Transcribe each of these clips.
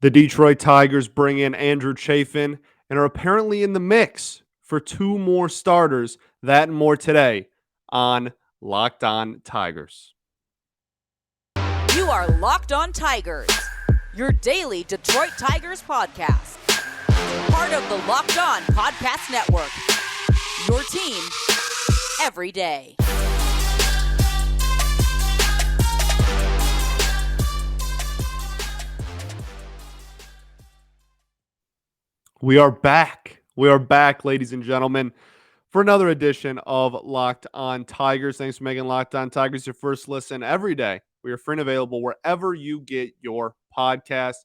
The Detroit Tigers bring in Andrew Chafin and are apparently in the mix for two more starters. That and more today on Locked On Tigers. You are Locked On Tigers, your daily Detroit Tigers podcast. Part of the Locked On Podcast Network, your team every day. We are back. We are back, ladies and gentlemen, for another edition of Locked On Tigers. Thanks for making Locked On Tigers your first listen every day. We are free and available wherever you get your podcast.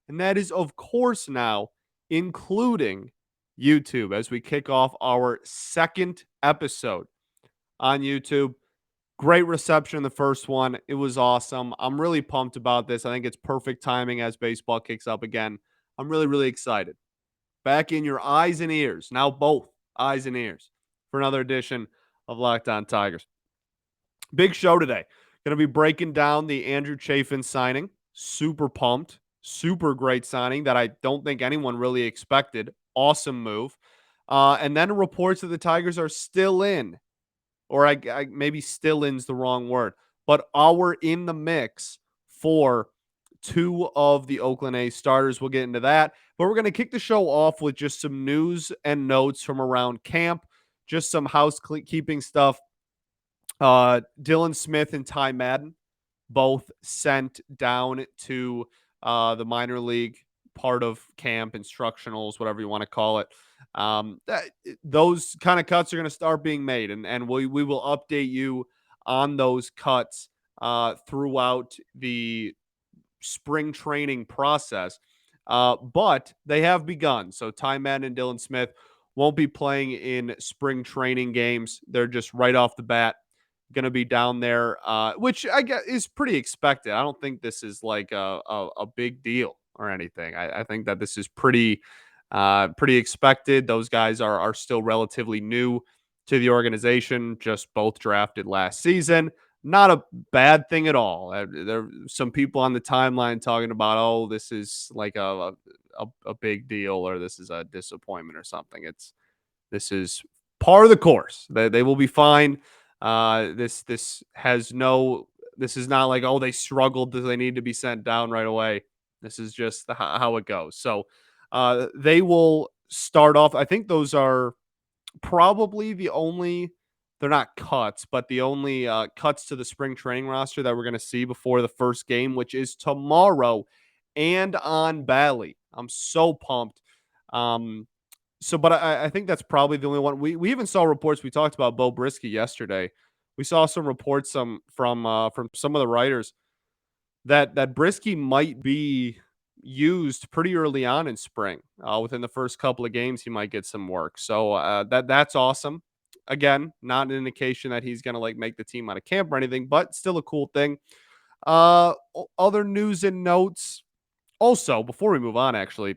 And that is, of course, now including YouTube as we kick off our second episode on YouTube. Great reception in the first one. It was awesome. I'm really pumped about this. I think it's perfect timing as baseball kicks up again. I'm really, really excited. Back in your eyes and ears, now both eyes and ears, for another edition of Locked On Tigers. Big show today. Going to be breaking down the Andrew Chafin signing. Super pumped. Super great signing that I don't think anyone really expected. Awesome move. And then reports that the Tigers are still in, or I maybe still in's the wrong word, but are in the mix for two of the Oakland A's starters. We'll get into that. But we're going to kick the show off with just some news and notes from around camp, just some housekeeping stuff. Dylan Smith and Ty Madden both sent down to the minor league part of camp, instructionals, whatever you want to call it. Those kind of cuts are going to start being made, and we will update you on those cuts throughout the spring training process. But they have begun. So Ty Madden and Dylan Smith won't be playing in spring training games. They're just right off the bat going to be down there, which I guess is pretty expected. I don't think this is like a big deal or anything. I think that this is pretty expected. Those guys are still relatively new to the organization, just both drafted last season. Not a bad thing at all. There are some people on the timeline talking about, oh, this is like a big deal, or this is a disappointment or something. This is part of the course. They will be fine. This is not like, oh, they struggled, they need to be sent down right away. This is just how it goes. So they will start off. I think those are probably the only, they're not cuts, but the only cuts to the spring training roster that we're going to see before the first game, which is tomorrow and on Bally. I'm so pumped. But I think that's probably the only one. We even saw reports. We talked about Bo Brisky yesterday. We saw some reports from some of the writers that Brisky might be used pretty early on in spring. Within the first couple of games, he might get some work. So that's awesome. Again, not an indication that he's going to like make the team out of camp or anything, but still a cool thing. Other news and notes. Also, before we move on, actually,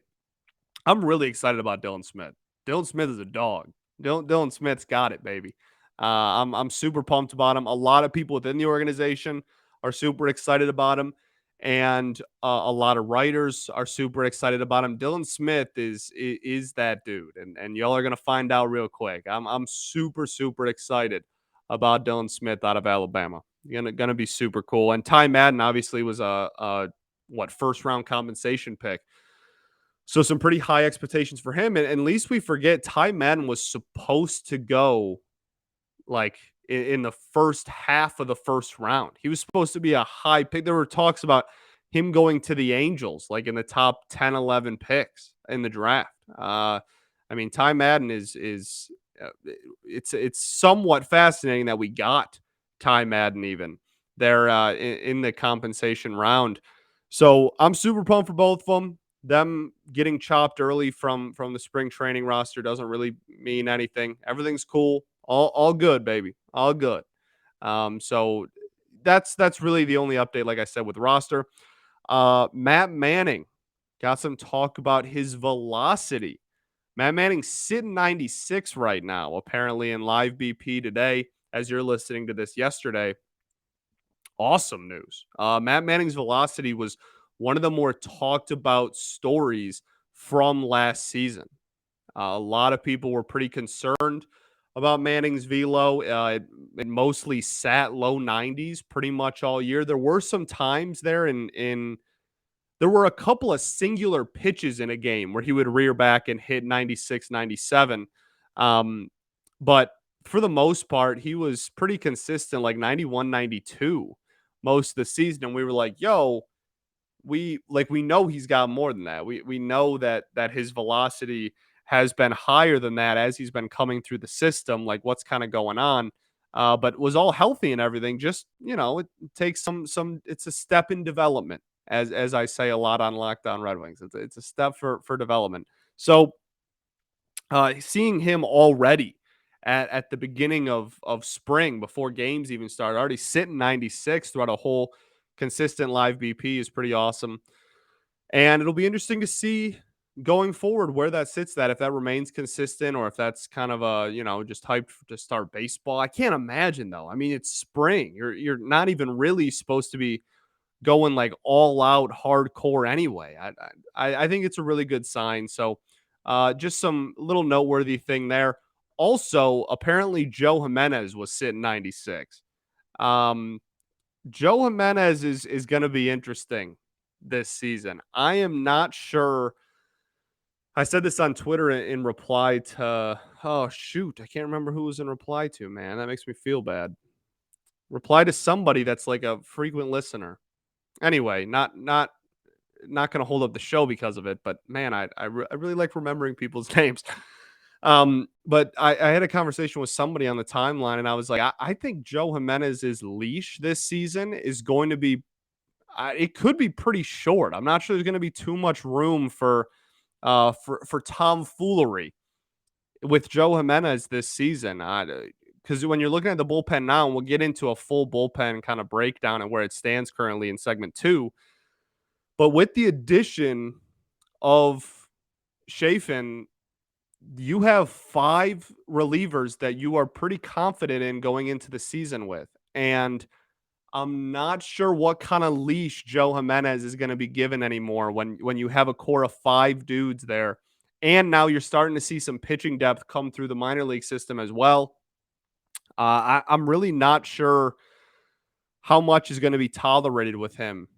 I'm really excited about Dylan Smith. Dylan Smith is a dog. Dylan Smith's got it, baby. I'm super pumped about him. A lot of people within the organization are super excited about him, and a lot of writers are super excited about him. Dylan Smith is that dude, and y'all are gonna find out real quick. I'm super excited about Dylan Smith out of Alabama. Gonna be super cool. And Ty Madden obviously was a first round compensation pick. So some pretty high expectations for him. And at least we forget Ty Madden was supposed to go like in the first half of the first round. He was supposed to be a high pick. There were talks about him going to the Angels, like in the top 10, 11 picks in the draft. I mean, Ty Madden is it's somewhat fascinating that we got Ty Madden even there in the compensation round. So I'm super pumped for both of them. Them getting chopped early from the spring training roster doesn't really mean anything. Everything's cool. All good, baby. All good. So that's really the only update, like I said, with the roster. Matt Manning, got some talk about his velocity. Matt Manning's sitting 96 right now, apparently in live BP today, as you're listening to this yesterday. Awesome news. Matt Manning's velocity was one of the more talked about stories from last season. A lot of people were pretty concerned about Manning's velo. It mostly sat low 90s pretty much all year. There were some times there in there were a couple of singular pitches in a game where he would rear back and hit 96, 97. Um, but for the most part, he was pretty consistent, like 91, 92 most of the season. And we were like, yo, we know he's got more than that. We know that his velocity has been higher than that as he's been coming through the system. Like what's kind of going on, but was all healthy and everything. Just it takes some. It's a step in development, as I say a lot on Locked On Red Wings. It's a step for development. So seeing him already at the beginning of spring before games even started, already sitting 96 throughout a whole consistent live BP is pretty awesome. And it'll be interesting to see going forward where that sits, that if that remains consistent or if that's kind of a, just hyped to start baseball. I can't imagine though. I mean, it's spring. You're not even really supposed to be going like all out hardcore anyway. I think it's a really good sign. So just some little noteworthy thing there. Also, apparently Joe Jimenez was sitting 96. Um, Joe Jimenez is going to be interesting this season. I am not sure. I said this on Twitter in reply to, oh shoot, I can't remember who was in reply to, man. That makes me feel bad. Reply to somebody that's like a frequent listener. Anyway, not going to hold up the show because of it, but man, I really like remembering people's names. But I had a conversation with somebody on the timeline, and I was like, I think Joe Jimenez's leash this season is going to be, it could be pretty short. I'm not sure there's going to be too much room for tomfoolery with Joe Jimenez this season. Because when you're looking at the bullpen now, and we'll get into a full bullpen kind of breakdown and where it stands currently in segment 2. But with the addition of Chafin, you have 5 relievers that you are pretty confident in going into the season with. And I'm not sure what kind of leash Joe Jimenez is going to be given anymore when you have a core of 5 dudes there. And now you're starting to see some pitching depth come through the minor league system as well. I'm really not sure how much is going to be tolerated with him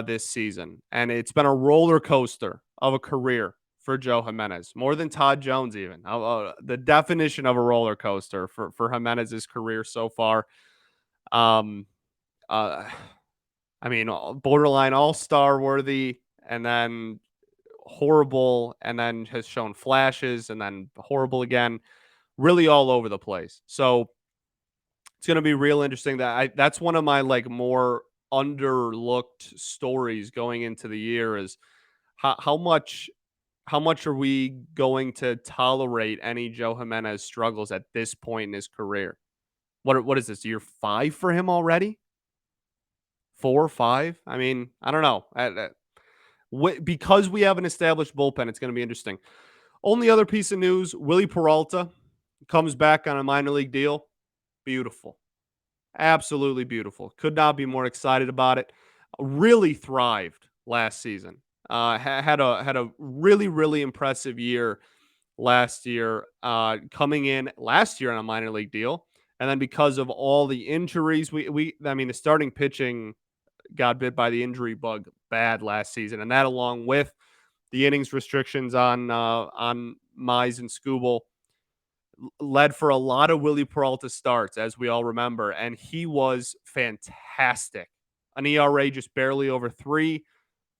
this season. And it's been a roller coaster of a career for Joe Jimenez, more than Todd Jones even. The definition of a roller coaster for Jimenez's career so far. Um, uh, I mean, borderline all-star worthy, and then horrible, and then has shown flashes, and then horrible again. Really all over the place. So it's going to be real interesting. That's one of my like more underlooked stories going into the year is how much are we going to tolerate any Joe Jimenez struggles at this point in his career? What is this, year 5 for him already? 4, 5? I mean, I don't know. Because we have an established bullpen, it's going to be interesting. Only other piece of news: Willie Peralta comes back on a minor league deal. Beautiful. Absolutely beautiful. Could not be more excited about it. Really thrived last season. Had a really impressive year last year. Coming in last year on a minor league deal, and then because of all the injuries, I mean the starting pitching got bit by the injury bug bad last season, and that along with the innings restrictions on Mize and Skubal led for a lot of Willie Peralta starts, as we all remember, and he was fantastic. An ERA just barely over 3.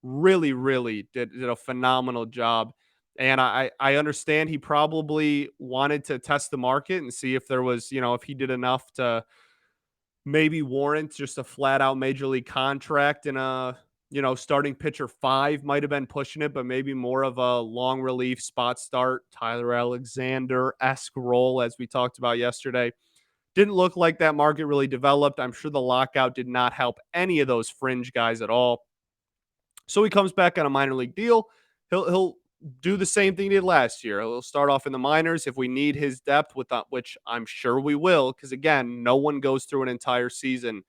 Really did a phenomenal job. And I understand he probably wanted to test the market and see if there was, if he did enough to maybe warrant just a flat out major league contract and starting pitcher 5 might have been pushing it, but maybe more of a long relief spot start, Tyler Alexander-esque role, as we talked about yesterday. Didn't look like that market really developed. I'm sure the lockout did not help any of those fringe guys at all. So he comes back on a minor league deal. He'll do the same thing he did last year. He'll start off in the minors if we need his depth, which I'm sure we will, because again, no one goes through an entire season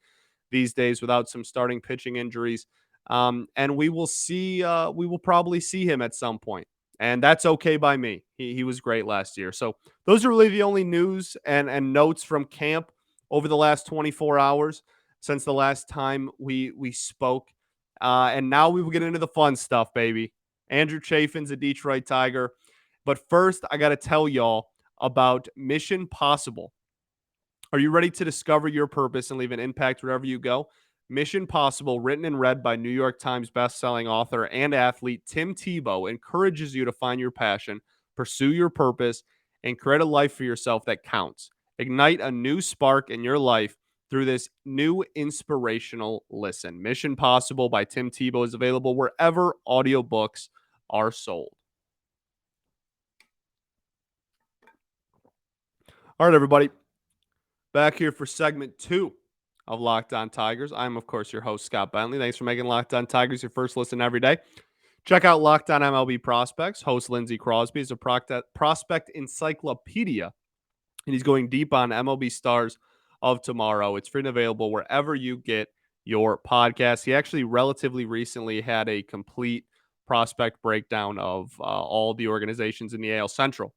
these days without some starting pitching injuries. And we will probably see him at some point. And that's okay by me. He was great last year. So those are really the only news and notes from camp over the last 24 hours since the last time we spoke. And now we will get into the fun stuff, baby. Andrew Chafin's a Detroit Tiger. But first, I got to tell y'all about Mission Possible. Are you ready to discover your purpose and leave an impact wherever you go? Mission Possible, written and read by New York Times bestselling author and athlete Tim Tebow, encourages you to find your passion, pursue your purpose, and create a life for yourself that counts. Ignite a new spark in your life through this new inspirational listen. Mission Possible by Tim Tebow is available wherever audiobooks are sold. All right, everybody. Back here for segment 2 of Locked On Tigers. I'm, of course, your host, Scott Bentley. Thanks for making Locked On Tigers your first listen every day. Check out Locked On MLB Prospects. Host Lindsey Crosby is a prospect encyclopedia, and he's going deep on MLB stars of tomorrow. It's free and available wherever you get your podcast. He actually relatively recently had a complete prospect breakdown of all the organizations in the AL Central.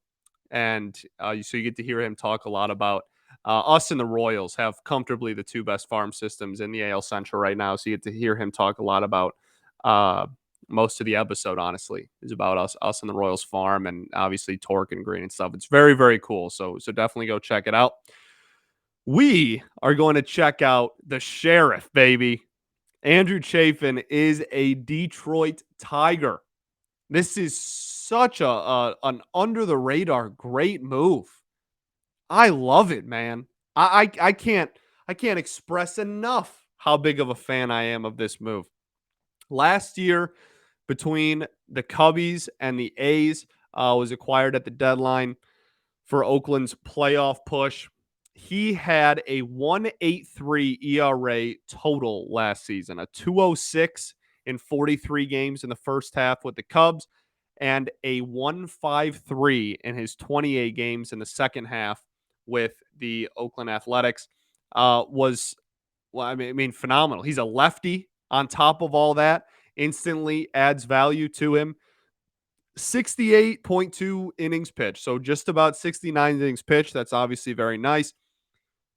And so you get to hear him talk a lot about us and the Royals have comfortably the two best farm systems in the AL Central right now. So you get to hear him talk a lot about most of the episode, honestly, is about us and the Royals farm and obviously Torque and Green and stuff. It's very, very cool. So definitely go check it out. We are going to check out the Sheriff, baby. Andrew Chafin is a Detroit Tiger. This is such an under the radar great move. I love it, man. I can't express enough how big of a fan I am of this move. Last year, between the Cubbies and the A's, was acquired at the deadline for Oakland's playoff push. He had a 1.83 ERA total last season, a 2.06 in 43 games in the first half with the Cubs, and a 1.53 in his 28 games in the second half with the Oakland Athletics. I mean, phenomenal. He's a lefty on top of all that, instantly adds value to him. 68.2 innings pitched, so just about 69 innings pitched. That's obviously very nice.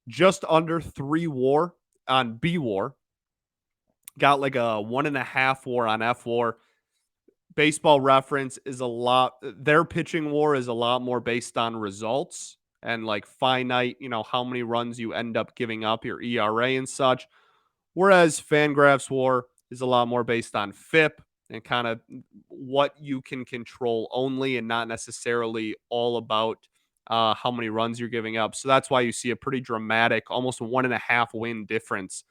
Just under 3 WAR on B WAR. Got like a 1.5 WAR on F WAR. Baseball Reference is their pitching WAR is a lot more based on results and like finite, how many runs you end up giving up, your ERA and such. Whereas Fangraphs WAR is a lot more based on FIP and kind of what you can control only and not necessarily all about how many runs you're giving up. So that's why you see a pretty dramatic, almost 1.5 win difference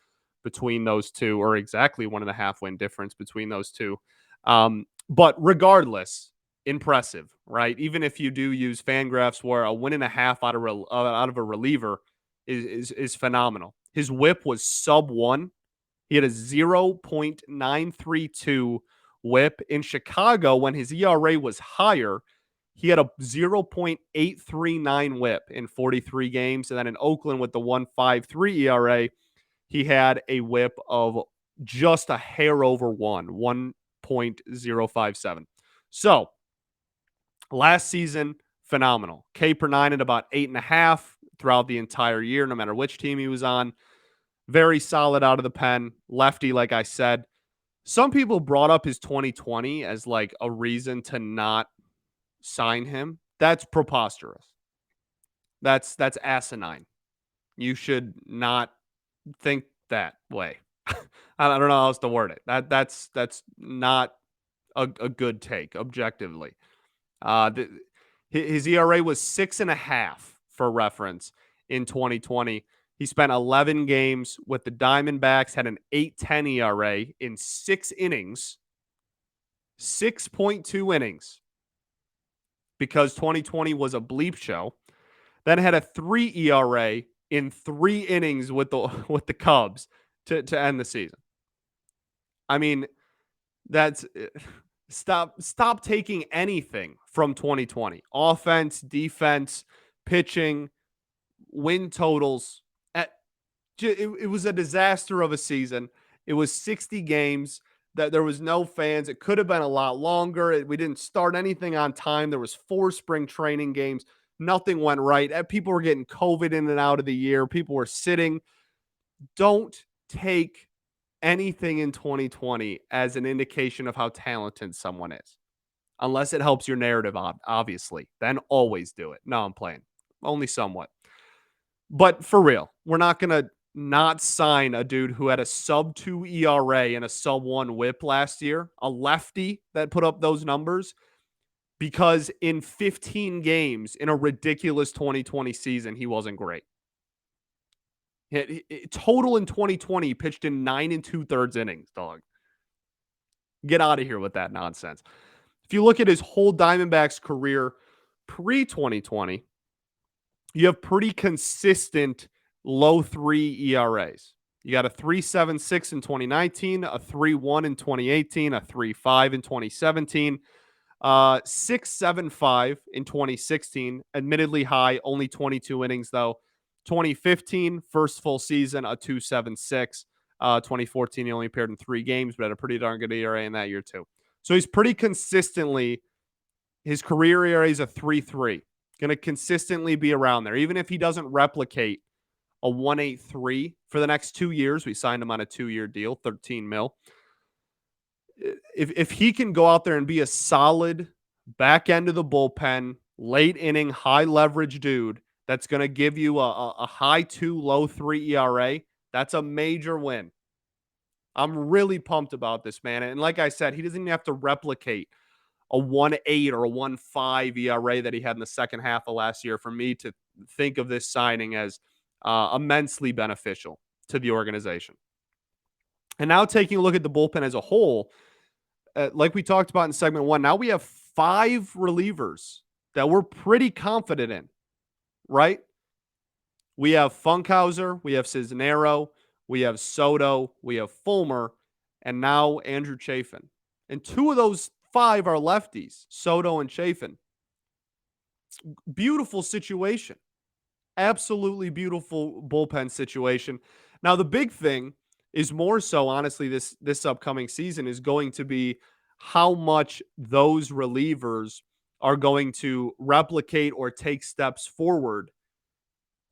between those two, or exactly 1.5 win difference between those two. But regardless, impressive, right? Even if you do use Fangraphs where a 1.5 out of a reliever is phenomenal. His whip was sub 1. He had a 0.932 whip. In Chicago, when his ERA was higher, he had a 0.839 whip in 43 games. And then in Oakland with the 1.53 ERA, he had a whip of just a hair over 1.057. So last season, phenomenal. K per 9 at about 8.5 throughout the entire year, no matter which team he was on. Very solid out of the pen. Lefty, like I said. Some people brought up his 2020 as like a reason to not sign him. That's preposterous. That's asinine. You should not think that way. I don't know how else to word it. That's not a good take objectively. His ERA was 6.5 for reference in 2020. He spent 11 games with the Diamondbacks, had an 8.10 ERA in 6 innings, 6.2 innings, because 2020 was a bleep show. Then had a 3 ERA in 3 innings with the Cubs to end the season. I mean, that's stop taking anything from 2020. Offense, defense, pitching, win totals. It was a disaster of a season. It was 60 games. that there was no fans. It could have been a lot longer. We didn't start anything on time. There was 4 spring training games. Nothing went right. People were getting COVID in and out of the year. People were sitting. Don't take anything in 2020 as an indication of how talented someone is, unless it helps your narrative, obviously. Then always do it. No, I'm playing. Only somewhat. But for real, we're not going to not sign a dude who had a sub 2 ERA and a sub 1 whip last year, a lefty that put up those numbers, because in 15 games in a ridiculous 2020 season, he wasn't great. Total in 2020, he pitched in 9 2/3 innings, dog. Get out of here with that nonsense. If you look at his whole Diamondbacks career pre-2020, you have pretty consistent low 3 ERAs. You got a 3.76 in 2019, a 3.1 in 2018, a 3.5 in 2017, 6.75 in 2016. Admittedly high, only 22 innings though. 2015, first full season, a 2.76. 2014, he only appeared in 3 games, but had a pretty darn good ERA in that year too. So he's pretty consistently, his career ERA is a 3.3. Going to consistently be around there. Even if he doesn't replicate a 1.83 for the next 2 years, we signed him on a 2-year deal, 13 mil. If he can go out there and be a solid back end of the bullpen, late inning, high leverage dude that's going to give you a high 2, low 3 ERA, that's a major win. I'm really pumped about this, man. And like I said, he doesn't even have to replicate a 1.8 or a 1.5 ERA that he had in the second half of last year for me to think of this signing as immensely beneficial to the organization. And now taking a look at the bullpen as a whole, like we talked about in segment 1, now we have 5 relievers that we're pretty confident in, right? We have Funkhauser, we have Cisnero, we have Soto, we have Fulmer, and now Andrew Chafin. And 2 of those 5 are lefties, Soto and Chafin. Beautiful situation. Absolutely beautiful bullpen situation. Now, the big thing is more so, honestly, this upcoming season is going to be how much those relievers are going to replicate or take steps forward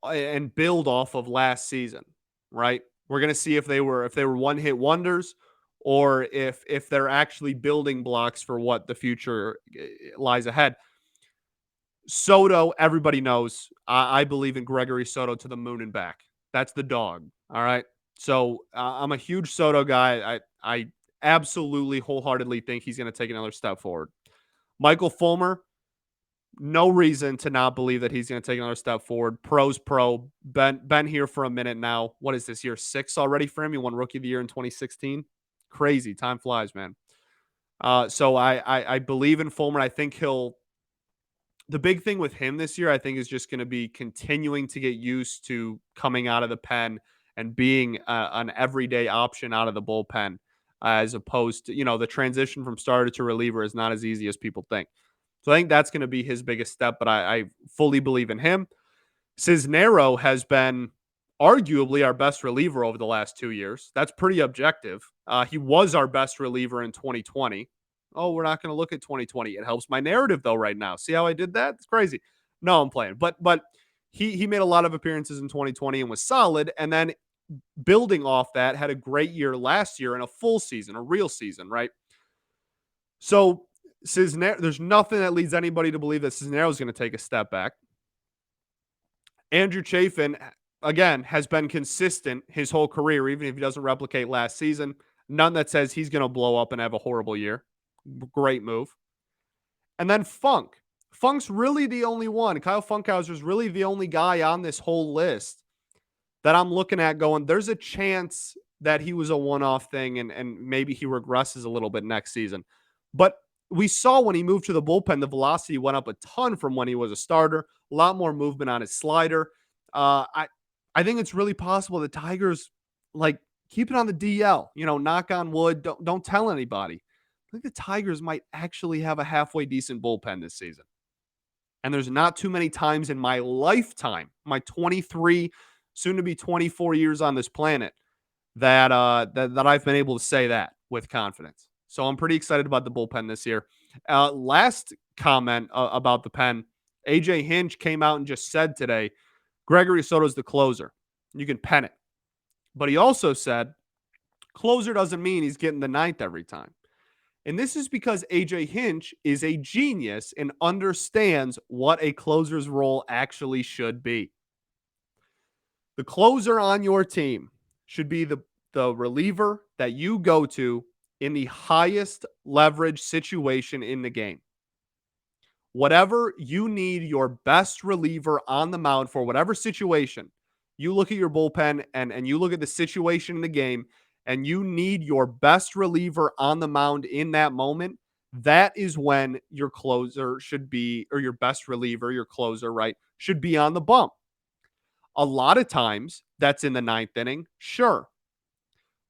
and build off of last season, right? We're going to see if they were one-hit wonders or if they're actually building blocks for what the future lies ahead. Soto, everybody knows. I believe in Gregory Soto to the moon and back. That's the dog. All right. So I'm a huge Soto guy. I absolutely wholeheartedly think he's going to take another step forward. Michael Fulmer, no reason to not believe that he's going to take another step forward. Pro's pro. Been here for a minute now. What is this, year 6 already for him? He won Rookie of the Year in 2016. Crazy. Time flies, man. So I believe in Fulmer. I think the big thing with him this year, I think, is just going to be continuing to get used to coming out of the pen and being an everyday option out of the bullpen, as opposed to, the transition from starter to reliever is not as easy as people think. So I think that's going to be his biggest step, but I fully believe in him. Cisnero has been arguably our best reliever over the last 2 years. That's pretty objective. He was our best reliever in 2020. Oh, we're not going to look at 2020. It helps my narrative, though, right now. See how I did that? It's crazy. No, I'm playing. But he made a lot of appearances in 2020 and was solid. And then building off that, had a great year last year and a full season, a real season, right? So Cisnero, there's nothing that leads anybody to believe that Cisnero is going to take a step back. Andrew Chafin, again, has been consistent his whole career, even if he doesn't replicate last season. None that says he's going to blow up and have a horrible year. Great move. And then Funk. Funk's really the only one. Kyle Funkhauser is really the only guy on this whole list that I'm looking at going, there's a chance that he was a one-off thing and maybe he regresses a little bit next season. But we saw when he moved to the bullpen, the velocity went up a ton from when he was a starter. A lot more movement on his slider. I think it's really possible the Tigers, keep it on the DL. Knock on wood. Don't tell anybody. I think the Tigers might actually have a halfway decent bullpen this season. And there's not too many times in my lifetime, my 23, soon to be 24 years on this planet, that I've been able to say that. with confidence. So I'm pretty excited about the bullpen this year. Last comment about the pen, AJ Hinch came out and just said today, Gregory Soto's the closer. You can pen it. But he also said, closer doesn't mean he's getting the ninth every time. And this is because AJ Hinch is a genius and understands what a closer's role actually should be. The closer on your team should be the reliever that you go to in the highest leverage situation in the game. Whatever you need your best reliever on the mound for, whatever situation, you look at your bullpen and you look at the situation in the game and you need your best reliever on the mound in that moment, that is when your closer should be, or your best reliever, your closer, right, should be on the bump. A lot of times that's in the ninth inning, sure.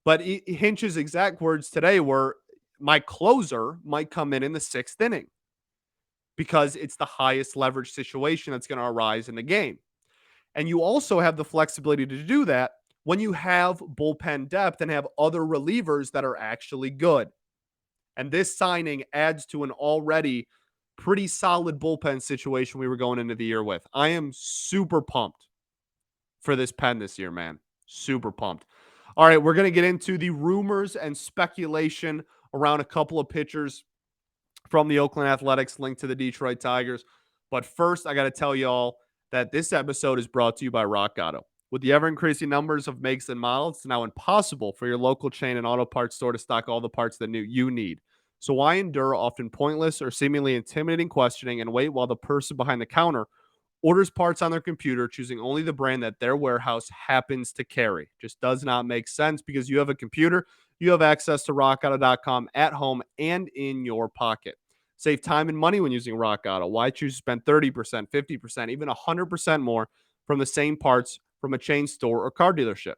But Hinch's exact words today were, my closer might come in the sixth inning because it's the highest leverage situation that's going to arise in the game. And you also have the flexibility to do that when you have bullpen depth and have other relievers that are actually good. And this signing adds to an already pretty solid bullpen situation we were going into the year with. I am super pumped for this pen this year, man. Super pumped. All right, we're going to get into the rumors and speculation around a couple of pitchers from the Oakland Athletics linked to the Detroit Tigers. But first, I got to tell y'all that this episode is brought to you by Rock Auto. With the ever-increasing numbers of makes and models, it's now impossible for your local chain and auto parts store to stock all the parts that you need. So why endure often pointless or seemingly intimidating questioning and wait while the person behind the counter orders parts on their computer, choosing only the brand that their warehouse happens to carry? Just does not make sense because you have a computer, you have access to rockauto.com at home and in your pocket. Save time and money when using Rock Auto. Why choose to spend 30%, 50%, even 100% more from the same parts from a chain store or car dealership?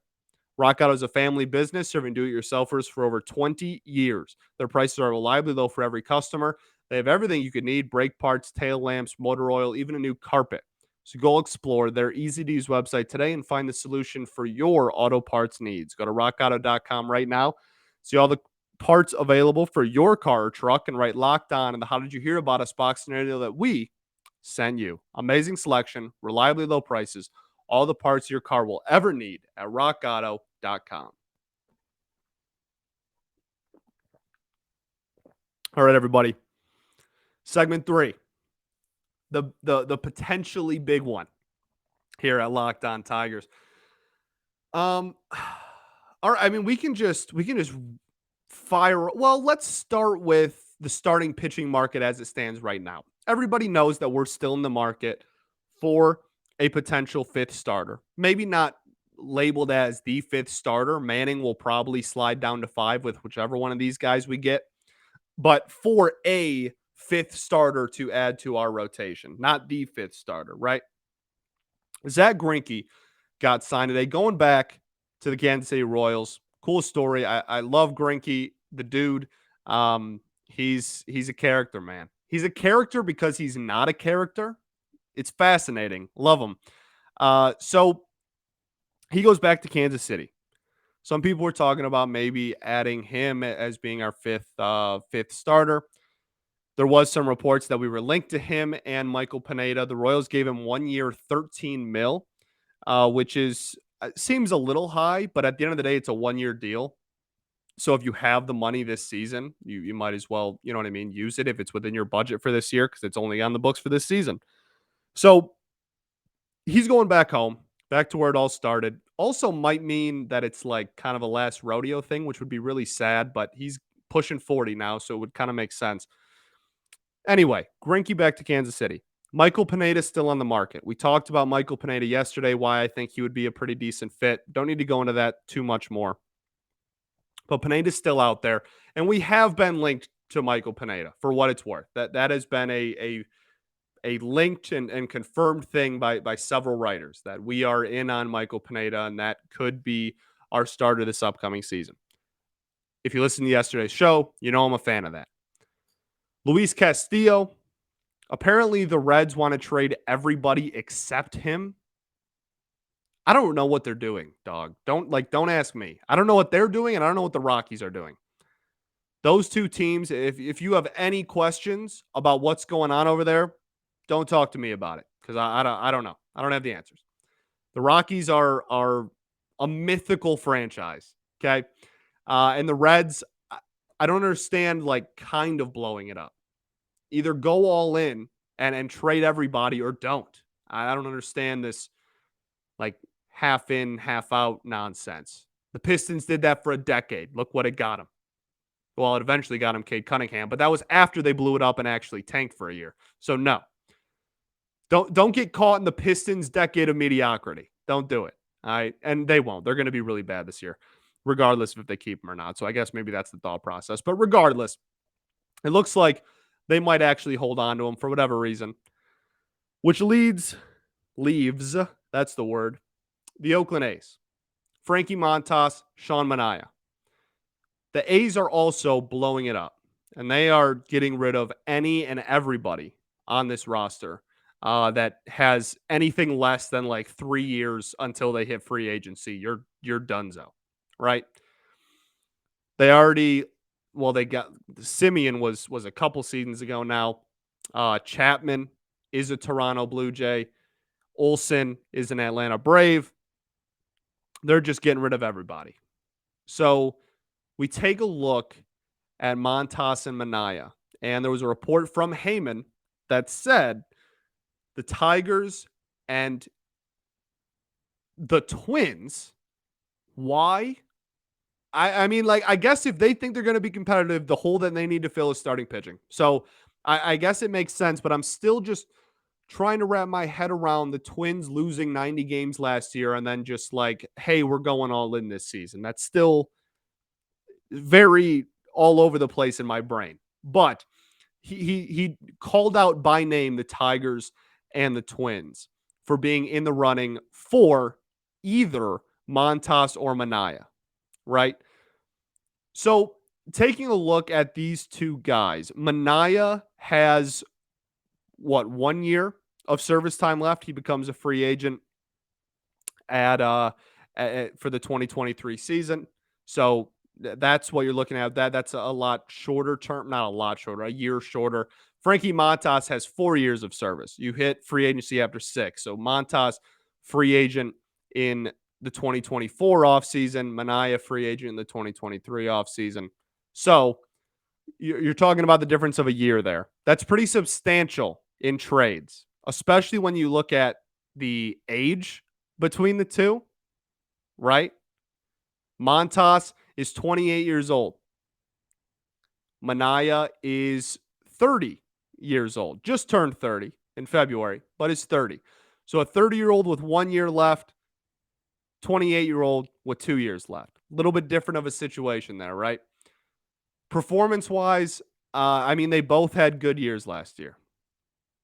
Rock Auto is a family business serving do-it-yourselfers for over 20 years. Their prices are reliably low for every customer. They have everything you could need: brake parts, tail lamps, motor oil, even a new carpet. So go explore their easy-to-use website today and find the solution for your auto parts needs. Go to rockauto.com right now. See all the parts available for your car or truck and write Locked On in the How Did You Hear About Us box scenario that we send you. Amazing selection, reliably low prices, all the parts your car will ever need at rockauto.com. All right, everybody. Segment 3. The potentially big one here at Locked On Tigers. All right, I mean, we can just fire. Well, let's start with the starting pitching market as it stands right now. Everybody knows that we're still in the market for a potential fifth starter. Maybe not labeled as the fifth starter. Manning will probably slide down to 5 with whichever one of these guys we get. But for a fifth starter to add to our rotation, not the fifth starter, right? Zach Greinke got signed today, going back to the Kansas City Royals. Cool story. I love Greinke, the dude. He's a character, man. He's a character because he's not a character. It's fascinating. Love him. So he goes back to Kansas City. Some people were talking about maybe adding him as being our fifth starter. There was some reports that we were linked to him and Michael Pineda. The Royals gave him 1 year, $13 million, which seems a little high, but at the end of the day, it's a 1 year deal. So if you have the money this season, you might as well, you know what I mean, use it if it's within your budget for this year because it's only on the books for this season. So he's going back home, back to where it all started. Also might mean that it's like kind of a last rodeo thing, which would be really sad, but he's pushing 40 now, so it would kind of make sense. Anyway, Greinke back to Kansas City. Michael Pineda still on the market. We talked about Michael Pineda yesterday, why I think he would be a pretty decent fit. Don't need to go into that too much more. But Pineda's still out there, and we have been linked to Michael Pineda for what it's worth. That has been a linked and confirmed thing by several writers that we are in on Michael Pineda, and that could be our starter this upcoming season. If you listen to yesterday's show, you know I'm a fan of that. Luis Castillo, apparently the Reds want to trade everybody except him. I don't know what they're doing, dog. Don't ask me. I don't know what they're doing, and I don't know what the Rockies are doing. Those two teams, if you have any questions about what's going on over there, don't talk to me about it because I don't know. I don't have the answers. The Rockies are a mythical franchise. Okay. And the Reds, I don't understand like kind of blowing it up. Either go all in and trade everybody or don't. I don't understand this like half in, half out nonsense. The Pistons did that for a decade. Look what it got them. Well, it eventually got him Cade Cunningham, but that was after they blew it up and actually tanked for a year. So no. Don't get caught in the Pistons decade of mediocrity. Don't do it. All right. And they won't. They're going to be really bad this year, regardless of if they keep him or not. So I guess maybe that's the thought process. But regardless, it looks like they might actually hold on to him for whatever reason. Which leaves, that's the word, the Oakland A's. Frankie Montas, Sean Manaea. The A's are also blowing it up, and they are getting rid of any and everybody on this roster that has anything less than like 3 years until they hit free agency. You're donezo, right? They already, well, they got Simeon was a couple seasons ago now. Chapman is a Toronto Blue Jay. Olsen is an Atlanta Brave. They're just getting rid of everybody. So we take a look at Montas and Manaea, and there was a report from Heyman that said the Tigers and the Twins. Why? I mean, like, I guess if they think they're going to be competitive, the hole that they need to fill is starting pitching. So I guess it makes sense, but I'm still just trying to wrap my head around the Twins losing 90 games last year and then just like, hey, we're going all in this season. That's still very all over the place in my brain. But he called out by name the Tigers and the Twins for being in the running for either Montas or Manaea, right? So taking a look at these two guys, Manaea has 1 year of service time left. He becomes a free agent for the 2023 season. So that's what you're looking at. That's a lot shorter term, not a lot shorter, a year shorter. Frankie Montas has 4 years of service. You hit free agency after 6. So Montas, free agent in the 2024 offseason. Manaea, free agent in the 2023 offseason. So you're talking about the difference of a year there. That's pretty substantial in trades, especially when you look at the age between the two, right? Montas is 28 years old. Manaea is 30 years old. Just turned 30 in February, but is 30. So a 30-year-old with 1 year left, 28-year-old with 2 years left. A little bit different of a situation there, right? Performance-wise, I mean, they both had good years last year.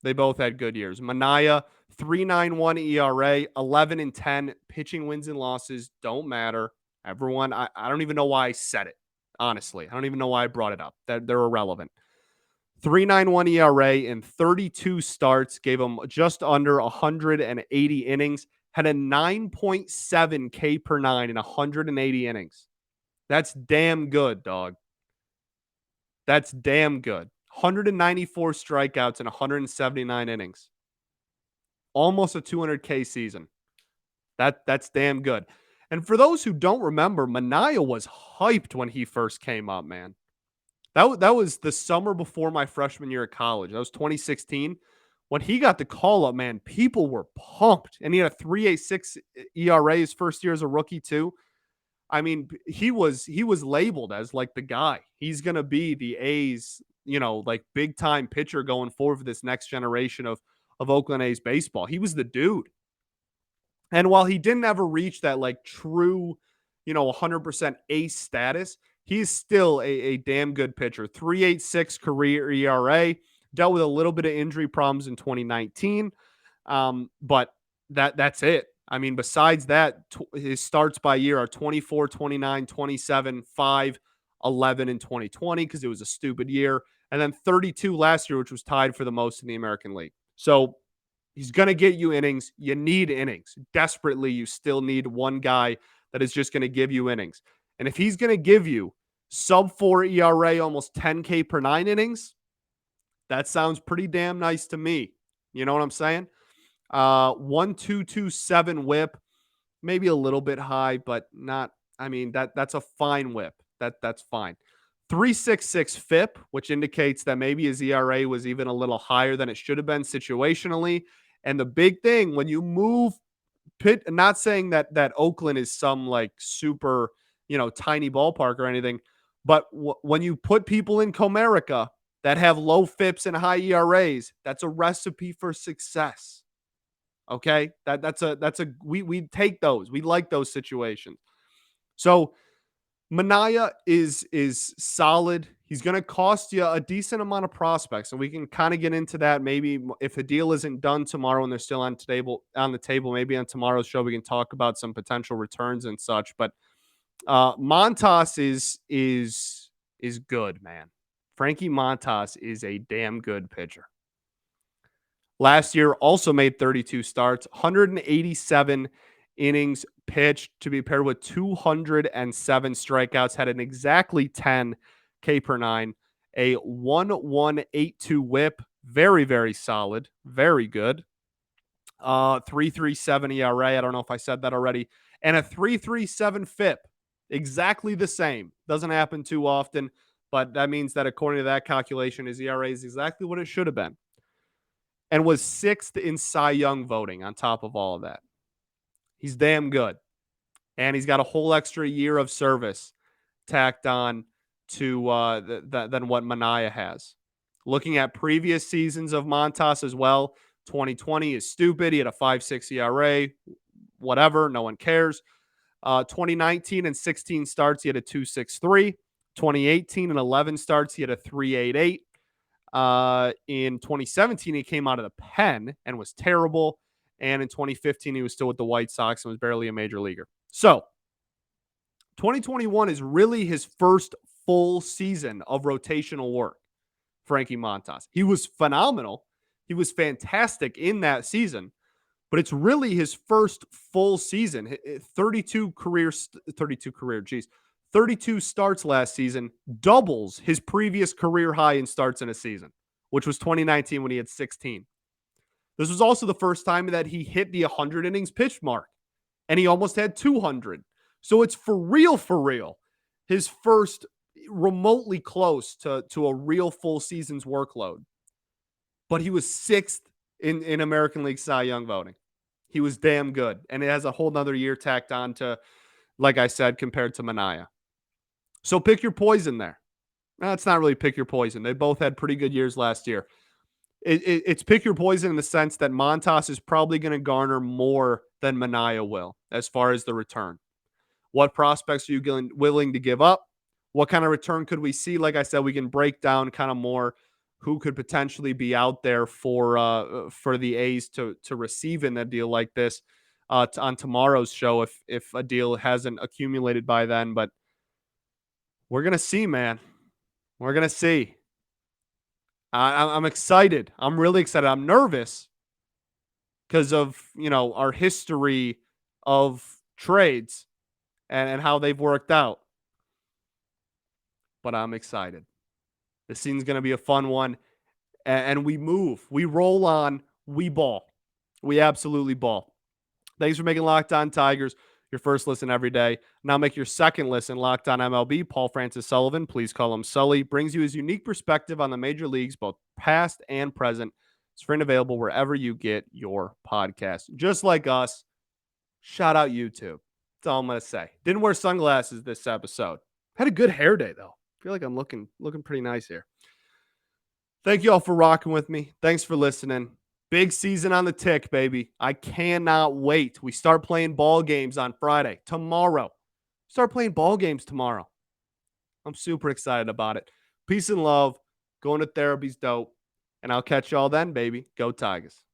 They both had good years. Manaea, 3.91 ERA, 11-10. Pitching wins and losses don't matter. Everyone, I don't even know why I said it. Honestly, I don't even know why I brought it up. They're irrelevant. 3.91 ERA in 32 starts, gave him just under 180 innings, had a 9.7 K per 9 in 180 innings. That's damn good, dog. That's damn good. 194 strikeouts in 179 innings. Almost a 200K season. That's damn good. And for those who don't remember, Manaea was hyped when he first came up, man. That was the summer before my freshman year at college. That was 2016. When he got the call up, man, people were pumped. And he had a 3.86 ERA his first year as a rookie too. I mean, he was labeled as like the guy. He's going to be the A's, like big time pitcher going forward for this next generation of Oakland A's baseball. He was the dude. And while he didn't ever reach that like true, 100% ace status, he's still a damn good pitcher. 3.86 career ERA. Dealt with a little bit of injury problems in 2019. But that's it. I mean, besides that, his starts by year are 24, 29, 27, 5, 11 in 2020 because it was a stupid year. And then 32 last year, which was tied for the most in the American League. So he's going to get you innings. You need innings. Desperately, you still need one guy that is just going to give you innings. And if he's going to give you Sub-4 ERA, almost 10K per 9 innings. That sounds pretty damn nice to me. You know what I'm saying? 1.227 whip, maybe a little bit high, but not. I mean, that's a fine whip. That's fine. 3.66 FIP, which indicates that maybe his ERA was even a little higher than it should have been situationally. And the big thing when you move not saying that Oakland is some like super, tiny ballpark or anything, but when you put people in Comerica that have low FIPS and high ERAs, that's a recipe for success. Okay, that's a we take those. We like those situations. So Manaea is solid. He's going to cost you a decent amount of prospects, and we can kind of get into that. Maybe if the deal isn't done tomorrow and they're still on the table, maybe on tomorrow's show we can talk about some potential returns and such. But Montas is good, man. Frankie Montas is a damn good pitcher. Last year also made 32 starts, 187 innings pitched to be paired with 207 strikeouts, had an exactly 10 K per 9, a 1.182 whip, very, very solid, very good. 3.37 ERA, I don't know if I said that already, and a 3.37 FIP, exactly the same. Doesn't happen too often, but that means that according to that calculation, his ERA is exactly what it should have been. And was 6th in Cy Young voting on top of all of that. He's damn good. And he's got a whole extra year of service tacked on to than what Manaea has. Looking at previous seasons of Montas as well, 2020 is stupid. He had a 5.6 ERA, whatever, no one cares. 2019 and 16 starts, he had a 2.63. 2018 and 11 starts, he had a 3.88. In 2017, he came out of the pen and was terrible. And in 2015, he was still with the White Sox and was barely a major leaguer. So 2021 is really his first full season of rotational work, Frankie Montas. He was phenomenal. He was fantastic in that season, but it's really his first full season. 32 starts last season, doubles his previous career high in starts in a season, which was 2019 when he had 16. This was also the first time that he hit the 100 innings pitched mark, and he almost had 200. So it's for real, his first remotely close to a real full season's workload. But he was 6th in American League Cy Young voting. He was damn good, and it has a whole nother year tacked on to, like I said, compared to Manaea. So pick your poison there. It's not really pick your poison. They both had pretty good years last year. It's pick your poison in the sense that Montas is probably going to garner more than Manaea will as far as the return. What prospects are you willing to give up? What kind of return could we see? Like I said, we can break down kind of more who could potentially be out there for the A's to receive in a deal like this on tomorrow's show if a deal hasn't accumulated by then. But we're going to see, man. We're going to see. I'm excited. I'm really excited. I'm nervous because of, our history of trades and how they've worked out. But I'm excited. This season's going to be a fun one. And we move. We roll on. We ball. We absolutely ball. Thanks for making Locked On Tigers your first listen every day. Now make your second listen Locked On MLB. Paul Francis Sullivan, please call him Sully, brings you his unique perspective on the major leagues, both past and present. It's free and available wherever you get your podcast. Just like us, shout out YouTube. That's all I'm going to say. Didn't wear sunglasses this episode. Had a good hair day, though. Feel like I'm looking pretty nice here. Thank you all for rocking with me. Thanks for listening. Big season on the tick, baby. I cannot wait. We start playing ball games on Friday. Tomorrow. Start playing ball games tomorrow. I'm super excited about it. Peace and love. Going to therapy's dope. And I'll catch y'all then, baby. Go Tigers.